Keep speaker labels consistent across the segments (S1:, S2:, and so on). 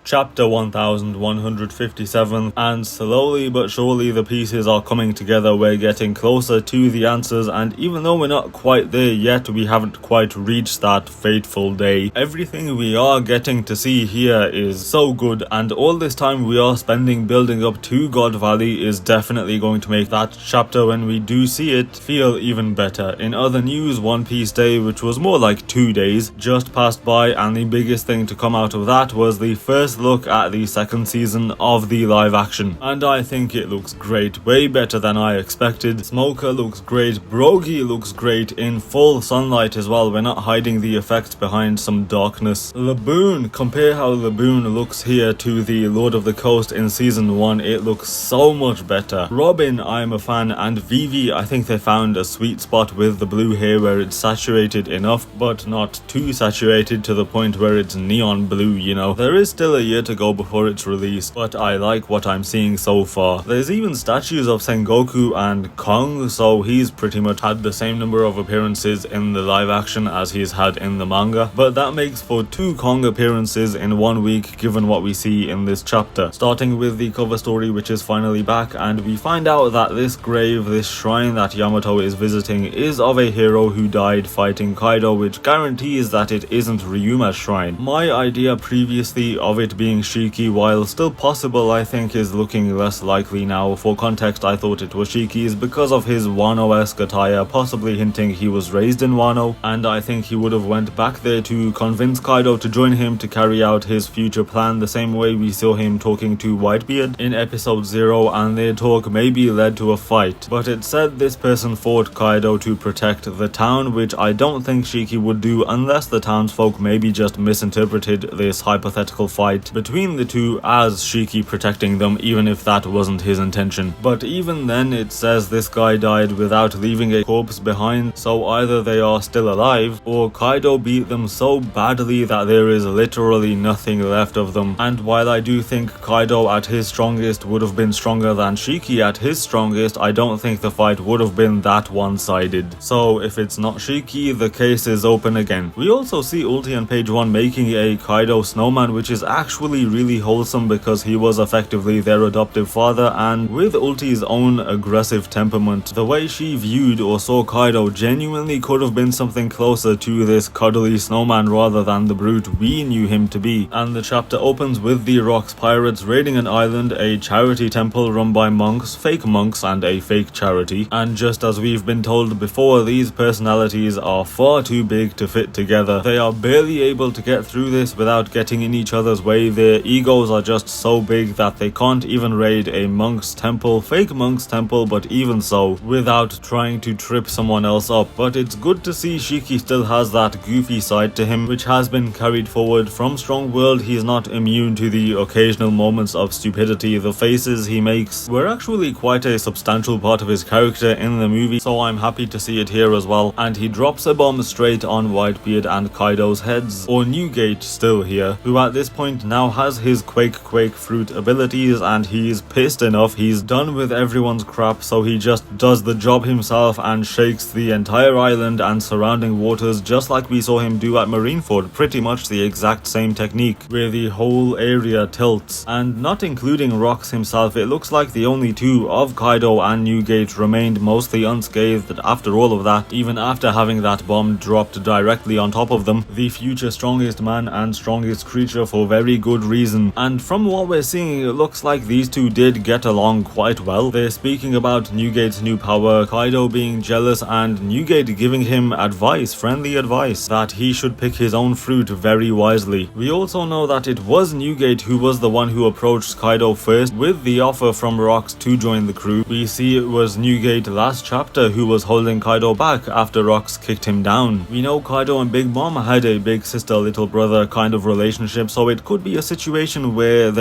S1: Chapter 1157, and slowly but surely the pieces are coming together. We're getting closer to the answers, and even though we're not quite there yet, we haven't quite reached that fateful day. Everything we are getting to see here is so good, and all this time we are spending building up to God Valley is definitely going to make that chapter, when we do see it, feel even better. In other news, One Piece Day, which was more like 2 days, just passed by, and the biggest thing to come out of that was the first look at the second season of the live action, and I think it looks great, way better than I expected. Smoker looks great, Brogy looks great in full sunlight as well. We're not hiding the effects behind some darkness. Laboon, compare how Laboon looks here to the Lord of the Coast in season 1, it looks so much better. Robin, I'm a fan, and Vivi, I think they found a sweet spot with the blue hair where it's saturated enough but not too saturated to the point where it's neon blue, you know. There is still a year to go before it's released, but I like what I'm seeing so far. There's even statues of Sengoku and Kong, so he's pretty much had the same number of appearances in the live action as he's had in the manga, but that makes for 2 Kong appearances in 1 week given what we see in this chapter. Starting with the cover story, which is finally back, and we find out that this grave, this shrine that Yamato is visiting, is of a hero who died fighting Kaido, which guarantees that it isn't Ryuma's shrine. My idea previously of it being Shiki, while still possible, I think is looking less likely now. For context, I thought it was Shiki's because of his Wano-esque attire, possibly hinting he was raised in Wano, and I think he would have went back there to convince Kaido to join him to carry out his future plan, the same way we saw him talking to Whitebeard in episode 0, and their talk maybe led to a fight. But it said this person fought Kaido to protect the town, which I don't think Shiki would do unless the townsfolk maybe just misinterpreted this hypothetical fight between the two as Shiki protecting them, even if that wasn't his intention. But even then, it says this guy died without leaving a corpse behind, so either they are still alive, or Kaido beat them so badly that there is literally nothing left of them. And while I do think Kaido at his strongest would have been stronger than Shiki at his strongest, I don't think the fight would have been that one-sided. So if it's not Shiki, the case is open again. We also see Ulti on page 1 making a Kaido snowman, which is actually really wholesome because he was effectively their adoptive father, and with Ulti's own aggressive temperament, the way she viewed or saw Kaido genuinely could have been something closer to this cuddly snowman rather than the brute we knew him to be. And the chapter opens with the Rocks pirates raiding an island, a charity temple run by monks, fake monks, and a fake charity. And just as we've been told before, these personalities are far too big to fit together. They are barely able to get through this without getting in each other's way. Their egos are just so big that they can't even raid a monk's temple, fake monk's temple, but even so, without trying to trip someone else up. But it's good to see Shiki still has that goofy side to him, which has been carried forward from Strong World. He's not immune to the occasional moments of stupidity. The faces he makes were actually quite a substantial part of his character in the movie, so I'm happy to see it here as well. And he drops a bomb straight on Whitebeard and Kaido's heads, or Newgate still here, who at this point now has his Quake Fruit abilities, and he's pissed enough. He's done with everyone's crap, so he just does the job himself and shakes the entire island and surrounding waters, just like we saw him do at Marineford. Pretty much the exact same technique, where the whole area tilts. And not including Rocks himself, it looks like the only 2 of Kaido and Newgate remained mostly unscathed after all of that, even after having that bomb dropped directly on top of them. The future strongest man and strongest creature for very good reason. And from what we're seeing, it looks like these 2 did get along quite well. They're speaking about Newgate's new power, Kaido being jealous, and Newgate giving him advice, friendly advice, that he should pick his own fruit very wisely. We also know that it was Newgate who was the one who approached Kaido first with the offer from Rocks to join the crew. We see it was Newgate last chapter who was holding Kaido back after Rocks kicked him down. We know Kaido and Big Mom had a big sister little brother kind of relationship, so it could be a situation where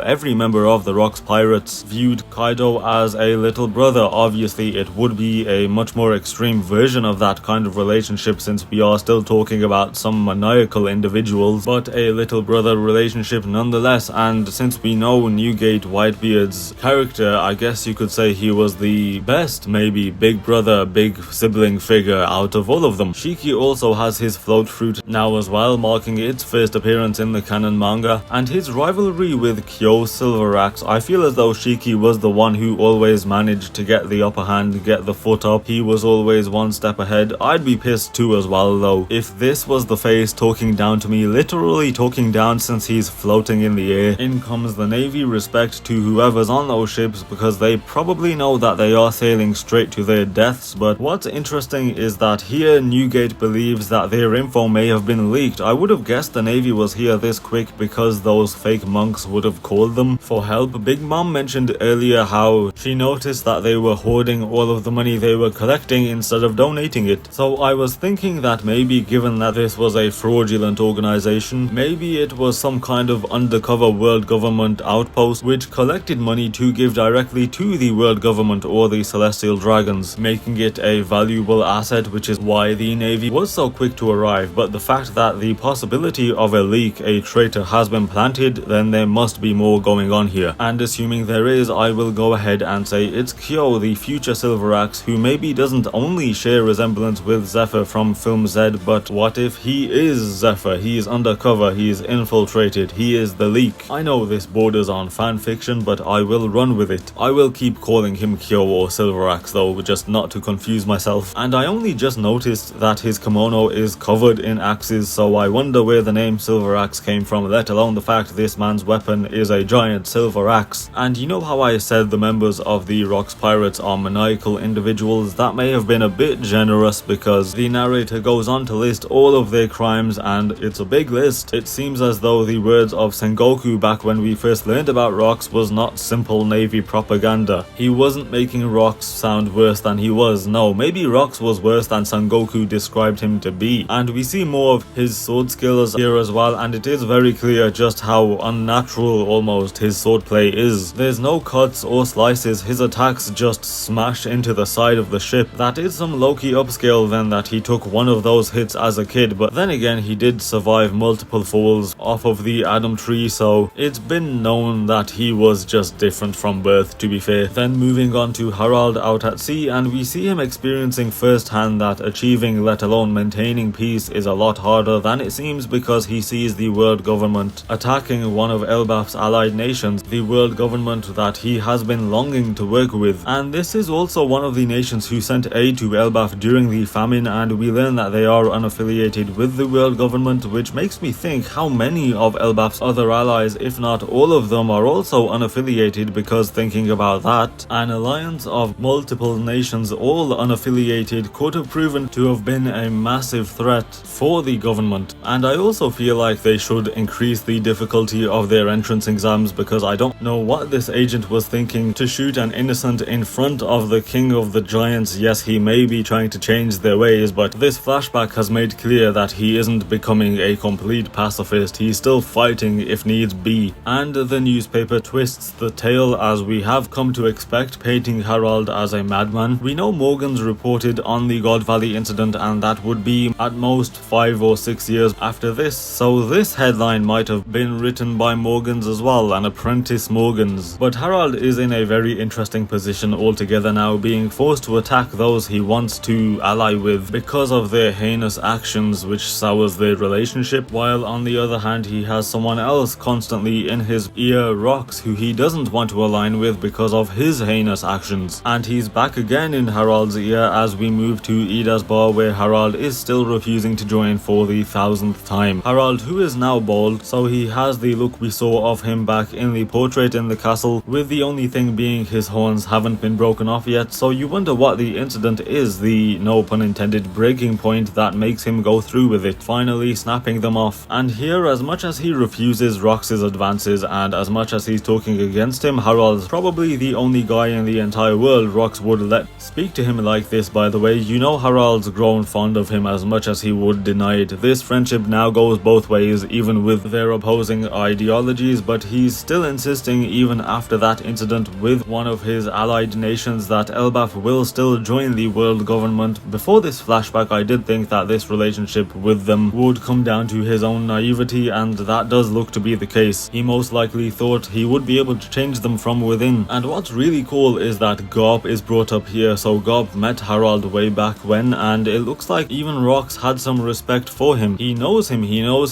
S1: every member of the Rocks pirates viewed Kaido as a little brother. Obviously it would be a much more extreme version of that kind of relationship, since we are still talking about some maniacal individuals, but a little brother relationship nonetheless. And since we know Newgate Whitebeard's character, I guess you could say he was the best, maybe, big brother, big sibling figure out of all of them. Shiki also has his float fruit now as well, marking its first appearance in the canon manga manga, and his rivalry with Kyo Silver Axe, I feel as though Shakky was the one who always managed to get the upper hand, get the foot up. He was always one step ahead. I'd be pissed too as well though if this was the face talking down to me, literally talking down since he's floating in the air. In comes the navy, respect to whoever's on those ships because they probably know that they are sailing straight to their deaths. But what's interesting is that here Newgate believes that their info may have been leaked. I would have guessed the navy was here this quick because those fake monks would have called them for help. Big Mom mentioned earlier how she noticed that they were hoarding all of the money they were collecting instead of donating it. So I was thinking that maybe given that this was a fraudulent organization, maybe it was some kind of undercover world government outpost which collected money to give directly to the world government or the celestial dragons, making it a valuable asset, which is why the navy was so quick to arrive. But the fact that the possibility of a leak, a traitor, has been planted, then there must be more going on here. And assuming there is, I will go ahead and say it's Kyo, the future Silver Axe, who maybe doesn't only share resemblance with Zephyr from Film Z, but what if he is Zephyr? He is undercover, he is infiltrated, he is the leak. I know this borders on fanfiction, but I will run with it. I will keep calling him Kyo or Silver Axe though, just not to confuse myself. And I only just noticed that his kimono is covered in axes, so I wonder where the name Silver Axe came from, let alone the fact this man's weapon is a giant silver axe. And you know how I said the members of the Rocks Pirates are maniacal individuals? That may have been a bit generous because the narrator goes on to list all of their crimes, and it's a big list. It seems as though the words of Sengoku back when we first learned about Rocks was not simple navy propaganda. He wasn't making Rocks sound worse than he was. No, maybe Rocks was worse than Sengoku described him to be. And we see more of his sword skills here as well, and it is very clear just how unnatural almost his swordplay is. There's no cuts or slices, his attacks just smash into the side of the ship. That is some low-key upscale then, that he took one of those hits as a kid, but then again he did survive multiple falls off of the Adam tree, so it's been known that he was just different from birth, to be fair. Then moving on to Harald out at sea, and we see him experiencing firsthand that achieving, let alone maintaining peace is a lot harder than it seems, because he sees the world government attacking one of Elbaf's allied nations, the world government that he has been longing to work with. And this is also one of the nations who sent aid to Elbaf during the famine, and we learn that they are unaffiliated with the world government, which makes me think how many of Elbaf's other allies, if not all of them, are also unaffiliated, because thinking about that, an alliance of multiple nations all unaffiliated could have proven to have been a massive threat for the government. And I also feel like they should increase the difficulty of their entrance exams, because I don't know what this agent was thinking to shoot an innocent in front of the king of the giants. Yes, he may be trying to change their ways, but this flashback has made clear that he isn't becoming a complete pacifist. He's still fighting if needs be. And the newspaper twists the tale as we have come to expect, painting Harald as a madman. We know Morgan's reported on the God Valley incident, and that would be at most 5 or 6 years after this, so this headline might have been written by Morgans as well, an apprentice Morgans. But Harald is in a very interesting position altogether now, being forced to attack those he wants to ally with because of their heinous actions, which sours their relationship, while on the other hand he has someone else constantly in his ear, Rocks, who he doesn't want to align with because of his heinous actions. And he's back again in Harald's ear as we move to Ida's bar, where Harald is still refusing to join for the 1000th time. Harald, who is now bald, so he has the look we saw of him back in the portrait in the castle, with the only thing being his horns haven't been broken off yet, so you wonder what the incident is, the, no pun intended, breaking point that makes him go through with it, finally snapping them off. And here, as much as he refuses Rox's advances and as much as he's talking against him, Harald's probably the only guy in the entire world Rox would let speak to him like this. By the way, you know Harald's grown fond of him as much as he would deny it. This friendship now goes both ways, even with their opposing ideologies, but he's still insisting, even after that incident with one of his allied nations, that Elbaf will still join the world government. Before this flashback, I did think that this relationship with them would come down to his own naivety, and that does look to be the case. He most likely thought he would be able to change them from within. And what's really cool is that Garp is brought up here. So Garp met Harald way back when, and it looks like even Rox had some respect for him. He knows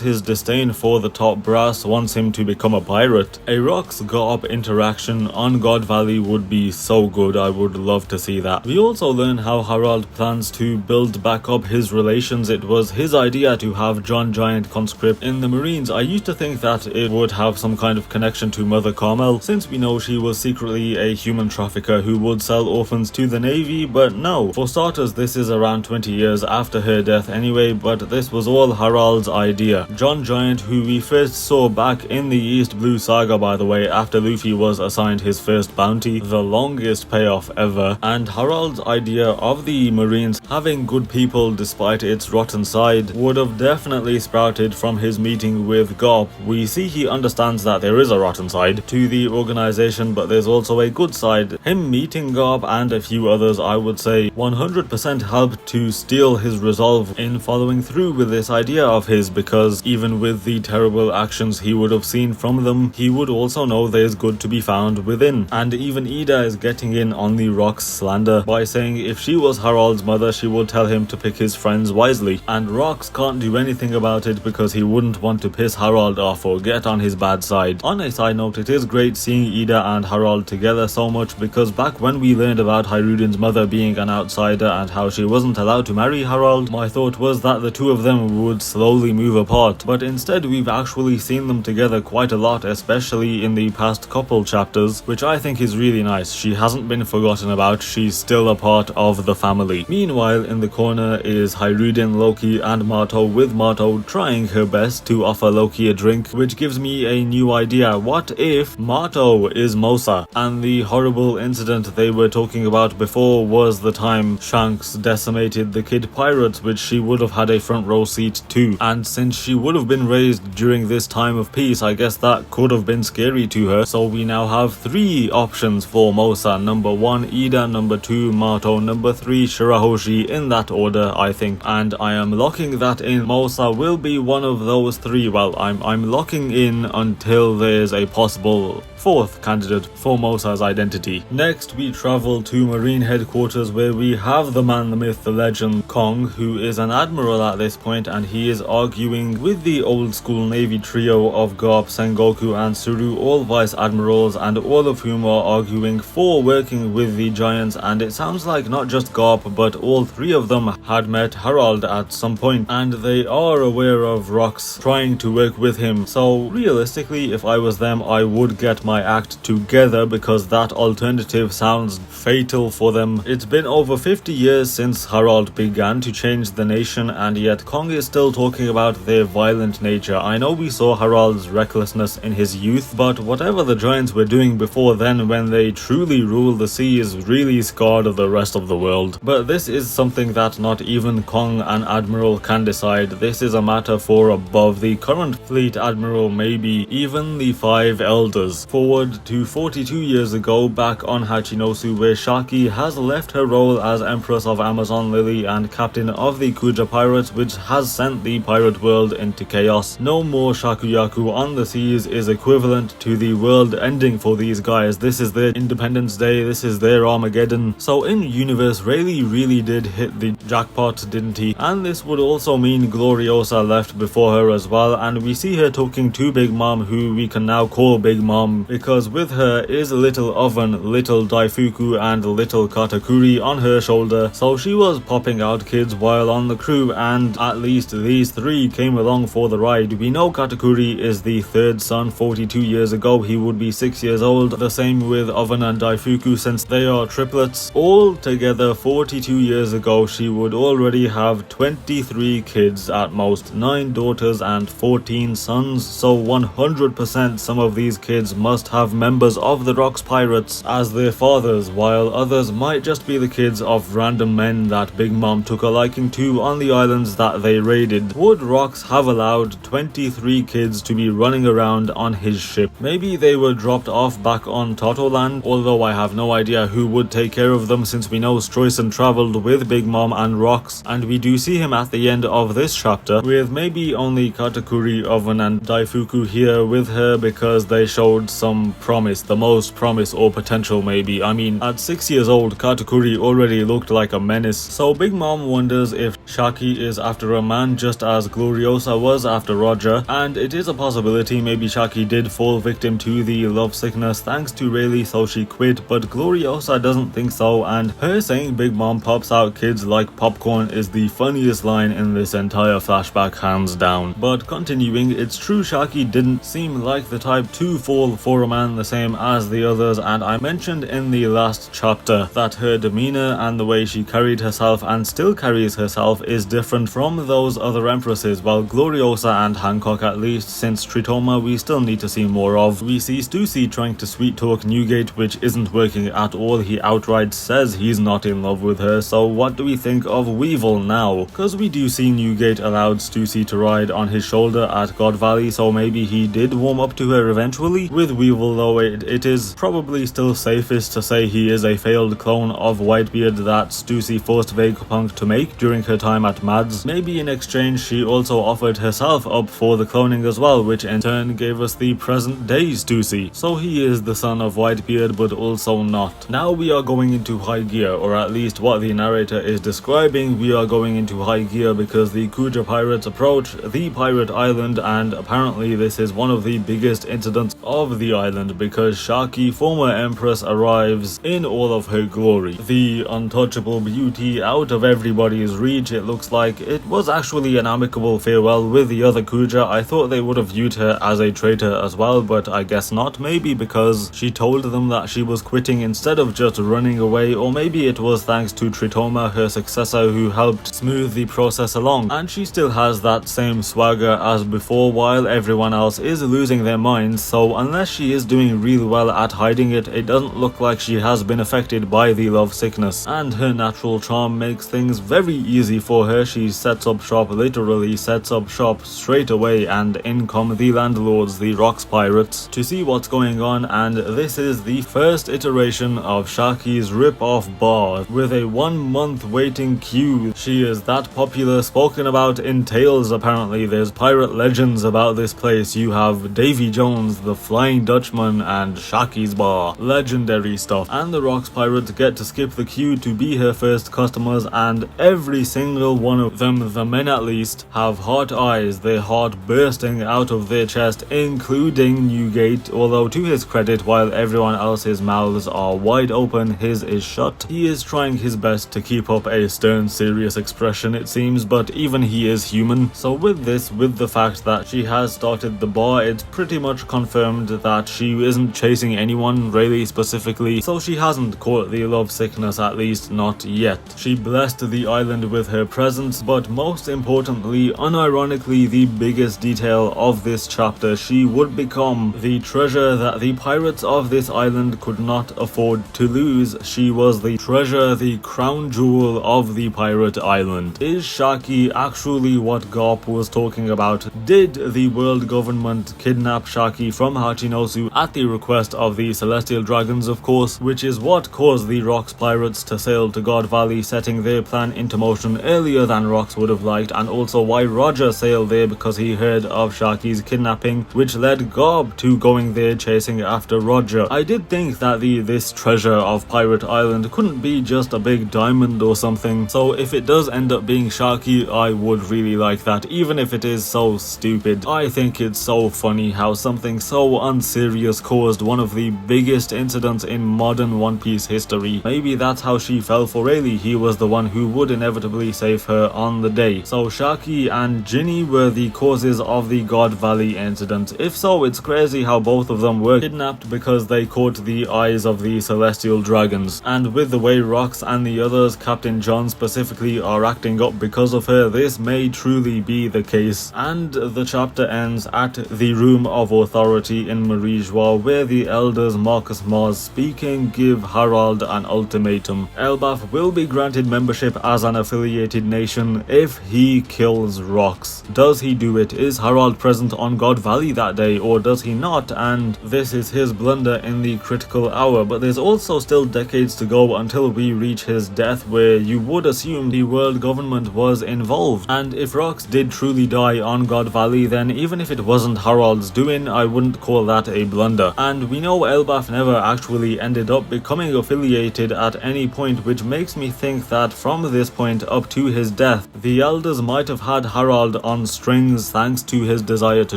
S1: his disdain for the top brass wants him to become a pirate. A Rocks Garp interaction on God Valley would be so good. I would love to see that. We also learn how Harald plans to build back up his relations. It was his idea to have John Giant conscript in the Marines. I used to think that it would have some kind of connection to Mother Carmel, since we know she was secretly a human trafficker who would sell orphans to the Navy, but no. For starters, this is around 20 years after her death anyway, but this was all Harald's idea. John Giant, who we first saw back in the East Blue Saga by the way, after Luffy was assigned his first bounty, the longest payoff ever, and Harald's idea of the Marines having good people despite its rotten side would have definitely sprouted from his meeting with Garp. We see he understands that there is a rotten side to the organization, but there's also a good side. Him meeting Garp and a few others, I would say 100% helped to steel his resolve in following through with this idea of his, because even with the terrible actions he would have seen from them, he would also know there's good to be found within. And even Ida is getting in on the Rocks slander by saying if she was Harald's mother, she would tell him to pick his friends wisely, and Rocks can't do anything about it because he wouldn't want to piss Harald off or get on his bad side. On a side note, it is great seeing Ida and Harald together so much, because back when we learned about Hyrudin's mother being an outsider and how she wasn't allowed to marry Harald, my thought was that the two of them would slowly move apart, but instead we've actually seen them together quite a lot, especially in the past couple chapters, which I think is really nice. She hasn't been forgotten about, she's still a part of the family. Meanwhile, in the corner is Hyrudin, Loki and Marto, with Marto trying her best to offer Loki a drink, which gives me a new idea. What if Marto is Mosa, and the horrible incident they were talking about before was the time Shanks decimated the kid pirates, which she would have had a front row seat to, and since she would have been raised during this time of peace, I guess that could have been scary to her. So we now have three options for Mosa: number 1 Ida, number 2 Marto, number 3 Shirahoshi, in that order I think, and I am locking that in. Mosa will be one of those three. Well, I'm locking in until there's a possible fourth candidate for Mosa's identity. Next, we travel to Marine headquarters, where we have the man, the myth, the legend, Kong, who is an admiral at this point, and he is arguing with the old school Navy trio of Garp, Sengoku and Suru, all vice admirals, and all of whom are arguing for working with the giants. And it sounds like not just Garp, but all three of them had met Harald at some point, and they are aware of Rocks trying to work with him. So realistically, if I was them, I would get my act together, because that alternative sounds fatal for them. It's been over 50 years since Harald began to change the nation, and yet Kong is still talking about their violent nature. I know we saw Harald's recklessness in his youth, but whatever the giants were doing before then, when they truly ruled the seas, really scarred the rest of the world. But this is something that not even Kong and Admiral can decide. This is a matter for above the current fleet admiral, maybe even the 5 elders. Forward to 42 years ago, back on Hachinosu, where Shakky has left her role as Empress of Amazon Lily and captain of the Kuja pirates, which has sent the pirate world into chaos. No more Shakuyaku on the seas is equivalent to the world ending for these guys. This is their Independence Day, this is their Armageddon. So in universe, Rayleigh really did hit the jackpot, didn't he? And this would also mean Gloriosa left before her as well, and we see her talking to Big Mom, who we can now call Big Mom, because with her is Little Oven, Little Daifuku and Little Katakuri on her shoulder. So she was popping out kids while on the crew, and at least these three came along for the ride. We know Katakuri is the third son. 42 years ago he would be 6 years old, the same with Oven and Daifuku, since they are triplets. All together 42 years ago she would already have 23 kids at most, 9 daughters and 14 sons. So 100% some of these kids must have members of the Rocks Pirates as their fathers, while others might just be the kids of random men that Big Mom took a liking to on the islands that they raided. Would Rocks have allowed 23 kids to be running around on his ship? Maybe they were dropped off back on Totoland, although I have no idea who would take care of them, since we know Stroyson travelled with Big Mom and Rocks, and we do see him at the end of this chapter, with maybe only Katakuri, Oven and Daifuku here with her, because they showed some promise, the most promise or potential maybe. I mean, at 6 years old, Katakuri already looked like a menace. So Big Mom wonders if Shakky is after a man just as Gloriosa was after Roger, chapter, and it is a possibility maybe Shakky did fall victim to the love sickness thanks to Rayleigh, so she quit, but Gloriosa doesn't think so, and her saying Big Mom pops out kids like popcorn is the funniest line in this entire flashback, hands down. But continuing, it's true Shakky didn't seem like the type to fall for a man the same as the others, and I mentioned in the last chapter that her demeanor and the way she carried herself and still carries herself is different from those other empresses, while Gloriosa and Hancock, at least since Tritoma, we still need to see more of. We see Stussy trying to sweet talk Newgate, which isn't working at all. He outright says he's not in love with her, so what do we think of Weevil now? Because we do see Newgate allowed Stussy to ride on his shoulder at God Valley, so maybe he did warm up to her eventually. With Weevil though, it is probably still safest to say he is a failed clone of Whitebeard that Stussy forced Vegapunk to make during her time at Mads. Maybe in exchange she also offered herself up for the cloning as well, which in turn gave us the present day Stussy. So he is the son of Whitebeard, but also not. Now we are going into high gear, or at least what the narrator is describing. We are going into high gear because the Kuja pirates approach the pirate island, and apparently this is one of the biggest incidents of the island because Shakky, former empress, arrives in all of her glory. The untouchable beauty out of everybody's reach. It looks like it was actually an amicable farewell with the other Kuja. I thought they would have viewed her as a traitor as well, but I guess not. Maybe because she told them that she was quitting instead of just running away, or maybe it was thanks to Tritoma, her successor, who helped smooth the process along, and she still has that same swagger as before while everyone else is losing their minds. So unless she is doing real well at hiding it, it doesn't look like she has been affected by the love sickness, and her natural charm makes things very easy for her. She sets up shop, literally sets up shop straight away, and in come the landlords, the Rocks pirates, to see what's going on. And this is the first iteration of Shakky's rip-off bar with a 1 month waiting queue. She is that popular, spoken about in tales apparently. There's pirate legends about this place. You have Davy Jones, the Flying Dutchman, and Shakky's bar. Legendary stuff. And the Rocks pirates get to skip the queue to be her first customers, and every single one of them, the men at least, have hot eyes, their heart bursting out of their chest, including Newgate, although to his credit, while everyone else's mouths are wide open, his is shut. He is trying his best to keep up a stern, serious expression, it seems, but even he is human. So with this, with the fact that she has started the bar, it's pretty much confirmed that she isn't chasing anyone, Rayleigh specifically, so she hasn't caught the love sickness, at least not yet. She blessed the island with her presence, but most importantly, unironically, the biggest detail of this chapter, she would become the treasure that the pirates of this island could not afford to lose. She was the treasure, the crown jewel of the pirate island. Is Shakky actually what Garp was talking about? Did the world government kidnap Shakky from Hachinosu at the request of the celestial dragons, of course, which is what caused the Rocks pirates to sail to God Valley, setting their plan into motion earlier than Rocks would have liked, and also why Roger sailed there because he heard of Shakky's kidnapping, which led Garb to going there chasing after Roger. I did think that this treasure of Pirate Island couldn't be just a big diamond or something, so if it does end up being Shakky, I would really like that, even if it is so stupid. I think it's so funny how something so unserious caused one of the biggest incidents in modern One Piece history. Maybe that's how she fell for Rayleigh. He was the one who would inevitably save her on the day. So Shakky and Ginny were the causes of the God Valley incident. If so, it's crazy how both of them were kidnapped because they caught the eyes of the celestial dragons. And with the way Rocks and the others, Captain John specifically, are acting up because of her, this may truly be the case. And the chapter ends at the Room of Authority in Marie Joie, where the elders Marcus Mars speaking give Harald an ultimatum. Elbaf will be granted membership as an affiliated nation if he kills Rocks. Does he do it? Is Harald present on God Valley that day, or does he not? And this is his blunder in the critical hour, but there's also still decades to go until we reach his death, where you would assume the world government was involved. And if Rocks did truly die on God Valley, then even if it wasn't Harald's doing, I wouldn't call that a blunder. And we know Elbaf never actually ended up becoming affiliated at any point, which makes me think that from this point up to his death, the elders might have had Harald on strings thanks thanks to his desire to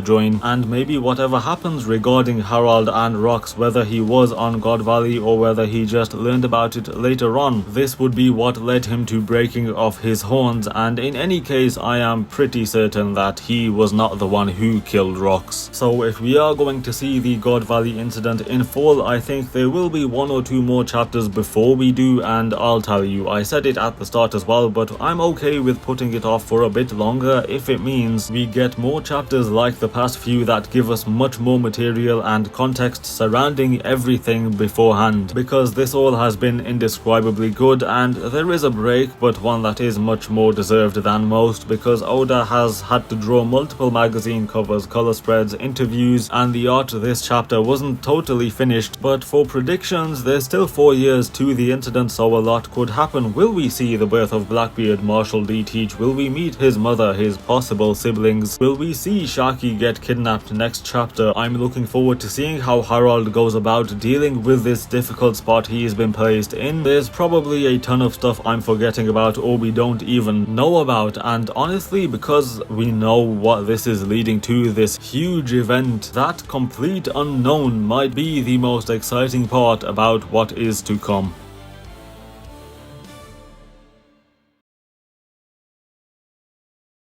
S1: join, and maybe whatever happens regarding Harald and Rocks, whether he was on God Valley or whether he just learned about it later on, this would be what led him to breaking off his horns, and in any case I am pretty certain that he was not the one who killed Rocks. So if we are going to see the God Valley incident in full, I think there will be 1 or 2 more chapters before we do, and I'll tell you, I said it at the start as well, but I'm okay with putting it off for a bit longer if it means we get more chapters like the past few that give us much more material and context surrounding everything beforehand, because this all has been indescribably good, and there is a break, but one that is much more deserved than most, because Oda has had to draw multiple magazine covers, color spreads, interviews, and the art of this chapter wasn't totally finished. But for predictions, there's still 4 years to the incident, so a lot could happen. Will we see the birth of Blackbeard, Marshall D. Teach? Will we meet his mother, his possible siblings? Will we see Shakky get kidnapped next chapter? I'm looking forward to seeing how Harald goes about dealing with this difficult spot he's been placed in. There's probably a ton of stuff I'm forgetting about or we don't even know about, and honestly, because we know what this is leading to, this huge event, that complete unknown might be the most exciting part about what is to come.